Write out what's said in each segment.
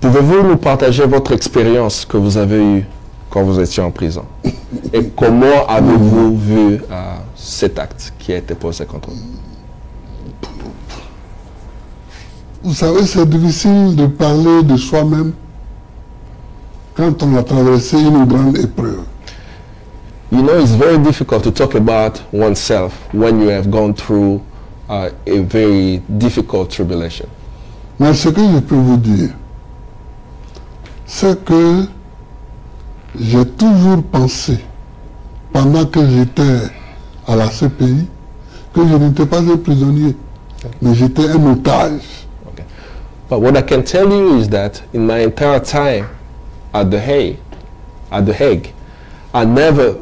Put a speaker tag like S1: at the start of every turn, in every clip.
S1: Pouvez-vous nous partager votre expérience que vous avez eue quand vous étiez en prison? Et comment avez-vous vu cet acte qui a été posé contre vous?
S2: Vous savez, c'est difficile de parler de soi-même quand on a traversé une grande épreuve.
S1: You know, it's very difficult to talk about oneself when you have gone through a very difficult tribulation.
S2: Mais ce que je peux vous dire, c'est que j'ai toujours pensé, pendant que j'étais à la CPI, que je n'étais pas un prisonnier, mais j'étais un otage.
S1: Okay. But what I can tell you is that in my entire time at the Hague, I never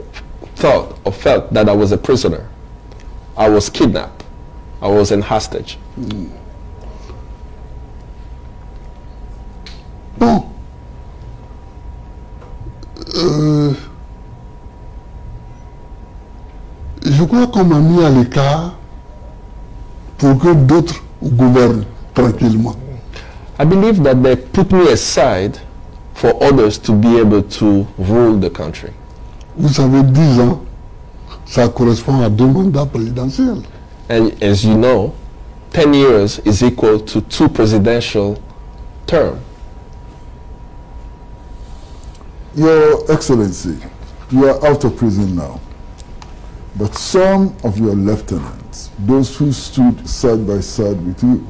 S1: thought or felt that I was a prisoner. I was kidnapped. I was in hostage.
S2: Bon. Je crois qu'on m'a mis à l'écart pour que d'autres gouvernent tranquillement.
S1: I believe that they put me aside for others to be able to rule the country.
S2: Vous savez, 10 ans, ça correspond à 2 mandats présidentiels.
S1: And as you know, 10 years is equal to 2 presidential terms.
S3: Your Excellency, you are out of prison now. But some of your lieutenants, those who stood side by side with you,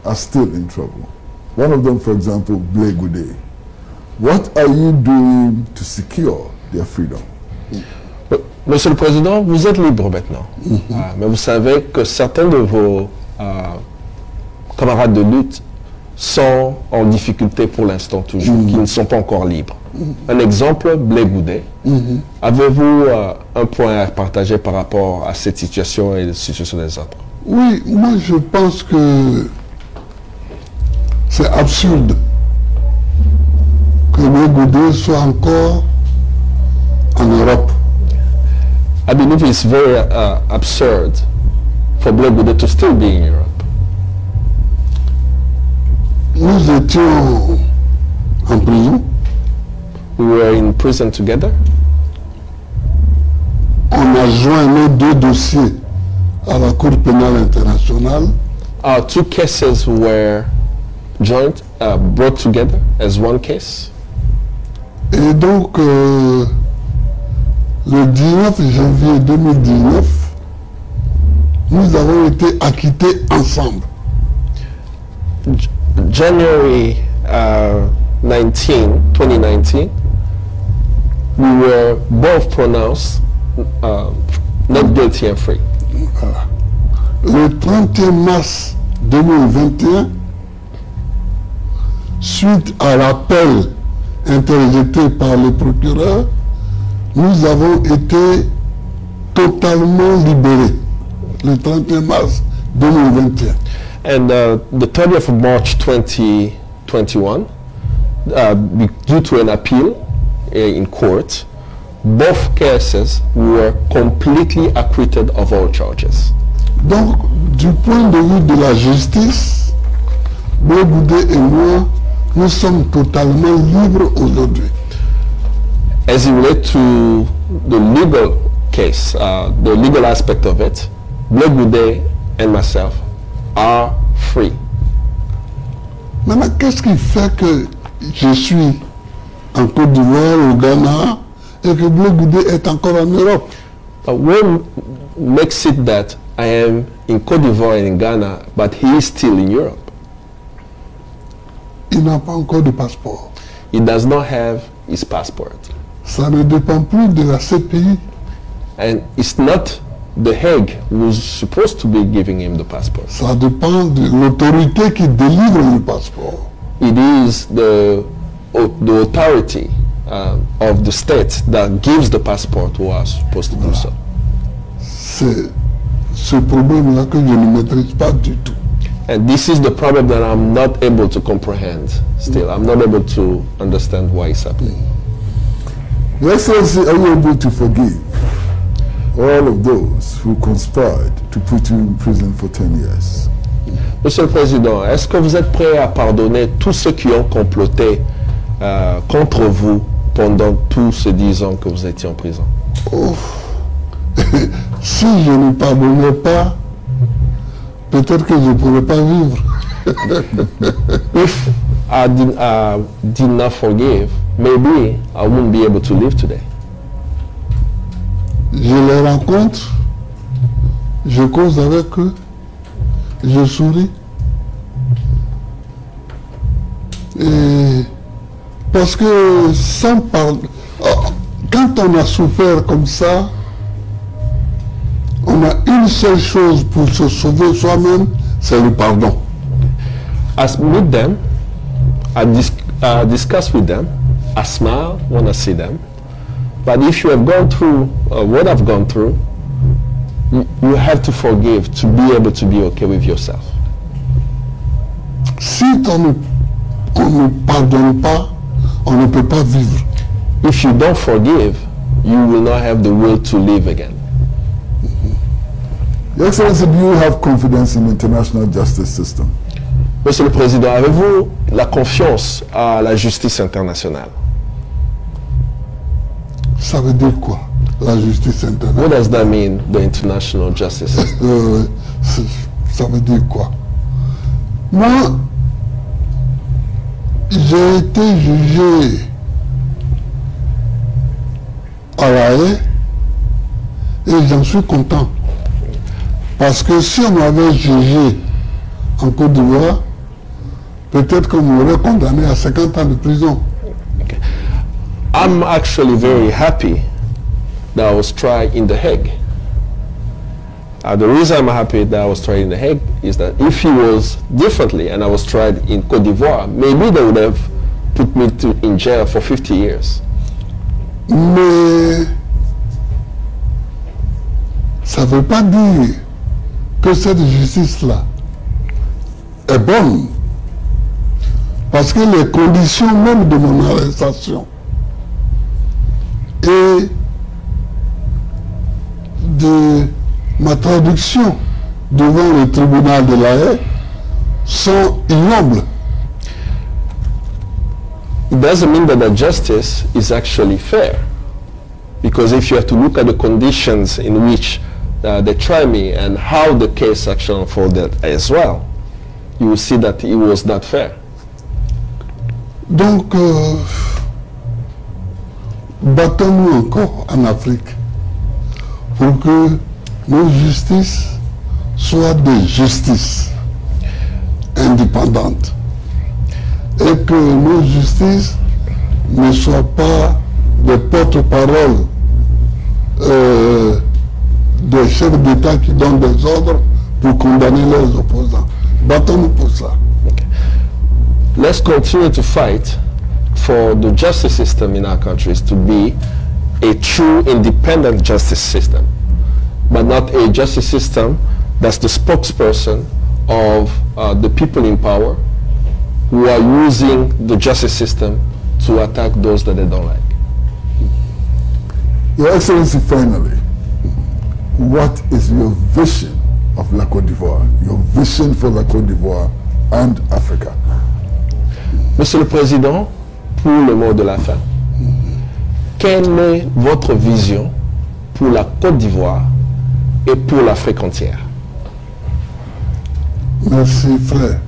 S3: are still in trouble. One of them, for example, Blé Goudé. What are you doing to secure their freedom?
S1: Monsieur le Président, vous êtes libre maintenant. Mais vous savez que certains de vos camarades de lutte sont en difficulté pour l'instant toujours, qui ne sont pas encore libres. Un exemple, Blé Goudé. Avez-vous un point à partager par rapport à cette situation et la situation des autres?
S2: Oui, moi je pense que c'est absurde que Blé Goudé soit encore en Europe.
S1: I believe it's very absurd for Blé Goudé to still be in Europe.
S2: Nous étions en prison.
S1: We were in prison together.
S2: On a joint nos 2 dossiers à la Cour pénale internationale.
S1: Our 2 cases were joined, brought together as one case.
S2: Et donc, le 19 janvier 2019, nous avons été acquittés ensemble.
S1: January 2019, we were both pronounced not guilty and free.
S2: Voilà. Le 31 mars 2021, suite à l'appel interjeté par le procureur, nous avons été totalement libérés le 31 mars 2021.
S1: And the 30th of March 2021, due to an appeal in court, both cases were completely acquitted of all charges.
S2: Donc, du point de vue de la justice, Blé Goudé et moi, nous sommes totalement libres aujourd'hui.
S1: As it relates to the legal case, the legal aspect of it, Blé Goudé and myself are free.
S2: Maintenant, qu'est-ce qui fait que je suis en Côte d'Ivoire, au Ghana, et que Blé Goudé est encore en Europe?
S1: What makes it that I am in Côte d'Ivoire and in Ghana, but he is still in Europe?
S2: Il n'a pas encore de passeport.
S1: He does not have his passport.
S2: Ça ne dépend plus de la CPI.
S1: And it's not the Hague who's supposed to be giving him the passport.
S2: Ça dépend de l'autorité qui délivre le passeport.
S1: It is the authority of the state that gives the passport who are supposed to do so.
S2: C'est ce problème-là que je ne maîtrise pas du tout.
S1: And this is the problem that I'm not able to comprehend still. I'm not able to understand why it's happening.
S3: Your Excellency, are you able to forgive all of those who conspired to put you in prison for 10 years?
S1: Monsieur le Président, est-ce que vous êtes prêt à pardonner tous ceux qui ont comploté contre vous pendant tous ces 10 ans que vous étiez en prison?
S2: Si je ne pardonnais pas, peut-être que je ne pourrais pas vivre.
S1: If I did not forgive, maybe I wouldn't be able to live today.
S2: Je les rencontre, je cause avec eux, je souris. Et parce que sans pardon, quand on a souffert comme ça, on a une seule chose pour se sauver soi-même, c'est le pardon.
S1: I meet them, I discuss with them, I smile when I see them. But if you have gone through what I've gone through, you have to forgive to be able to be okay with yourself.
S2: Si on ne pardonne pas, on ne peut pas vivre.
S1: If you don't forgive, you will not have the will to live again.
S3: Your Excellency, do you have confidence in the international justice system?
S1: Monsieur le Président, avez-vous la confiance à la justice internationale?
S2: Ça veut dire quoi, la justice internationale?
S1: What does that mean, the international justice system?
S2: Ça veut dire quoi? Moi, j'ai été jugé à La Haye et j'en suis content. Parce que si on m'avait jugé en Côte d'Ivoire, peut-être qu'on m'aurait condamné à 50 ans de prison.
S1: Okay. I'm actually very happy that I was tried in The Hague. The reason I'm happy that I was tried in The Hague is that if it was differently and I was tried in Côte d'Ivoire, maybe they would have put me in jail for 50 years.
S2: Mais ça ne veut pas dire que cette justice-là est bonne. Parce que les conditions même de mon arrestation et de ma traduction devant le tribunal de La Haye sont ignobles.
S1: It doesn't mean that the justice is actually fair. Because if you have to look at the conditions in which they try me and how the case actually unfolded as well, you will see that it was not fair.
S2: Donc, battons-nous encore en Afrique pour que nos justices soient des justices indépendantes et que nos justices ne soient pas des porte-paroles des chefs d'État qui donnent des ordres pour condamner leurs opposants. Battons-nous pour ça.
S1: Okay. Let's continue to fight for the justice system in our countries to be a true independent justice system, but not a justice system that's the spokesperson of the people in power who are using the justice system to attack those that they don't like.
S3: Your Excellency, finally, what is your vision of La Côte d'Ivoire, your vision for La Côte d'Ivoire and Africa?
S1: Monsieur le Président, pour le mot de la fin, quelle est votre vision pour la Côte d'Ivoire et pour l'Afrique entière?
S2: Merci frère,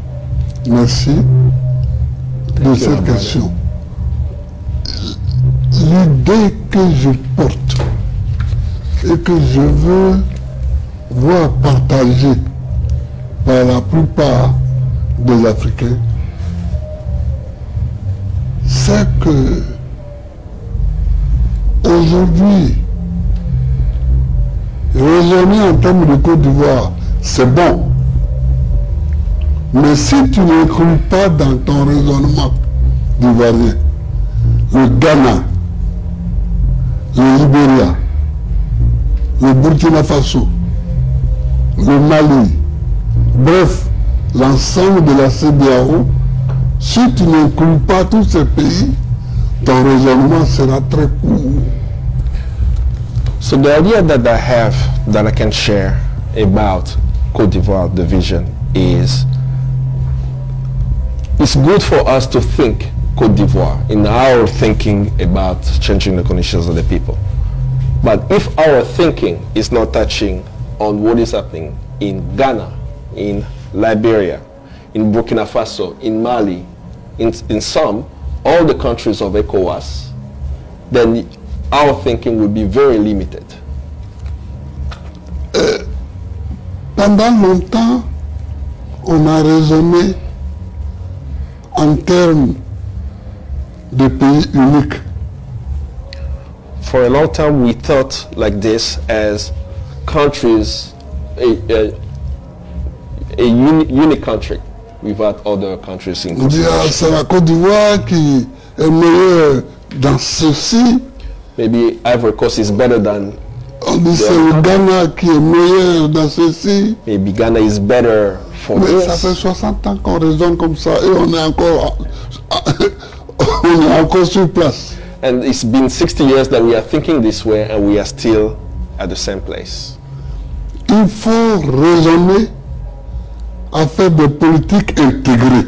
S2: merci de cette question. L'idée que je porte et que je veux voir partagée par la plupart des Africains, c'est que aujourd'hui, raisonner en termes de Côte d'Ivoire, c'est bon. Mais si tu n'inclus pas dans ton raisonnement d'ivoirien le Ghana, le Libéria, le Burkina Faso, le Mali, bref, l'ensemble de la CEDEAO, si tu n'inclus pas tous ces pays, ton raisonnement sera très court.
S1: So the idea that I have that I can share about Côte d'Ivoire, the vision, is it's good for us to think Côte d'Ivoire in our thinking about changing the conditions of the people. But if our thinking is not touching on what is happening in Ghana, in Liberia, in Burkina Faso, in Mali, in some, all the countries of ECOWAS, then our thinking will be very limited.
S2: Pendant longtemps, on a raisonné en termes de pays uniques.
S1: For a long time, we thought like this as countries, a unique country without other countries in
S2: On dit, ah,
S1: consideration.
S2: c'est la Côte d'Ivoire qui est meilleure dans ceci.
S1: Maybe Ivory Coast is better than,
S2: On dit, c'est le Ghana qui est meilleur dans ceci.
S1: maybe Ghana is better for
S2: Mais ça fait
S1: this.
S2: 60 ans qu'on raisonne comme ça et on est encore, on est encore sur place.
S1: And it's been 60 years that we are thinking this way and we are still at the same place.
S2: Il faut raisonner à faire des politiques intégrées.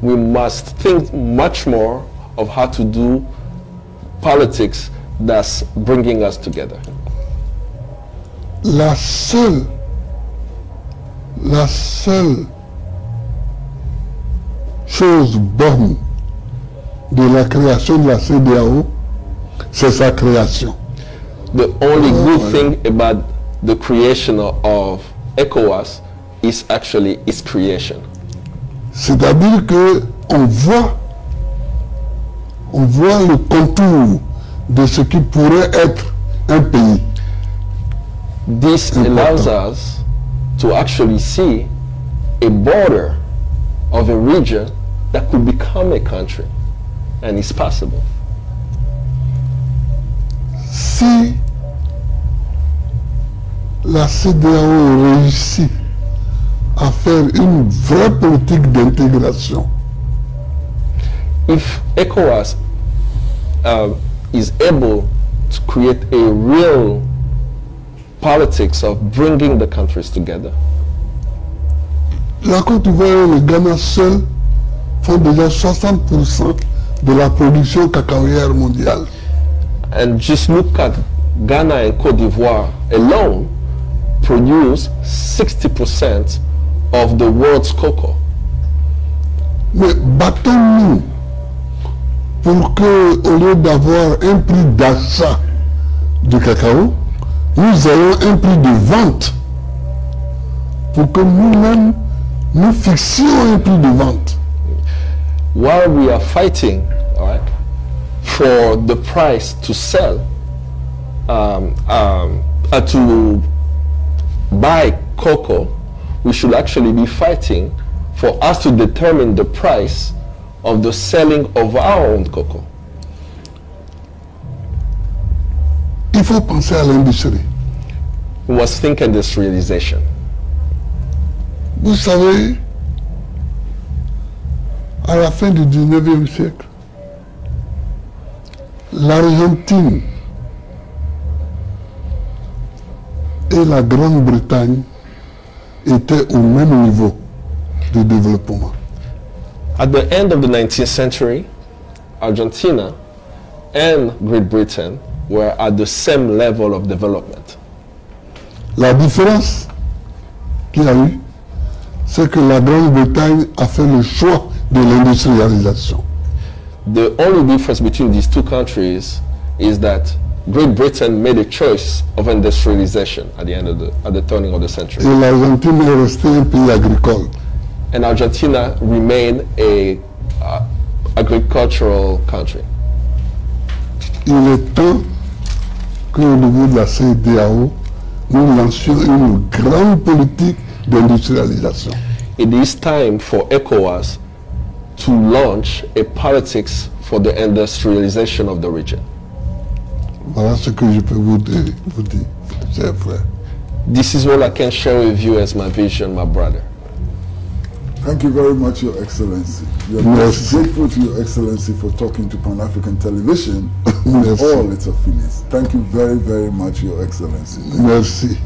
S1: We must think much more of how to do politics that's bringing us together.
S2: La seule chose bonne de la création de la CEDEAO, c'est sa création.
S1: The only good thing about the creation of ECOWAS is actually its creation.
S2: C'est-à-dire que on voit le contour de ce qui pourrait être un pays.
S1: This allows us to actually see a border of a region that could become a country, and it's possible.
S2: Si la CEDEAO réussit à faire une vraie politique d'intégration,
S1: If ECOWAS is able to create a real politics of bringing the countries together,
S2: la Côte d'Ivoire et le Ghana seuls font déjà 60% de la production cacaoyère mondiale.
S1: and just look at Ghana and Cote d'Ivoire alone, produce 60% of the world's cocoa.
S2: Mais battons-nous pour que, au lieu d'avoir un prix d'achat du cacao, nous ayons un prix de vente. Pour que nous-mêmes, nous fixions un prix de vente.
S1: While we are fighting, all right, for the price to sell, to buy cocoa, we should actually be fighting for us to determine the price of the selling of our own cocoa.
S2: Il faut penser à l'industrie.
S1: We must think industrialization.
S2: Vous savez, à la fin du 19e siècle, l'Argentine et la Grande-Bretagne étaient au même niveau de développement.
S1: At the end of the 19th century, Argentina and Great Britain were at the same level of development.
S2: La différence qu'il y a eu, c'est que la Grande-Bretagne a fait le choix de l'industrialisation.
S1: The only difference between these two countries is that Great Britain made a choice of industrialization at the turning of the century.
S2: Et l'Argentine est restée un pays agricole.
S1: And Argentina remained a agricultural country.
S2: Il est temps qu'au niveau de la CEDEAO, nous lancions une grande politique d'industrialisation.
S1: It is time for ECOWAS to launch a politics for the industrialization of the region.
S2: Voilà ce que je peux vous dire, chers frères.
S1: This is what I can share with you as my vision, my brother.
S3: Thank you very much, Your Excellency. We are
S2: Merci.
S3: grateful to Your Excellency for talking to Pan-African Television and
S2: Merci.
S3: all its affiliates. Thank you very, very much, Your Excellency.
S2: Merci.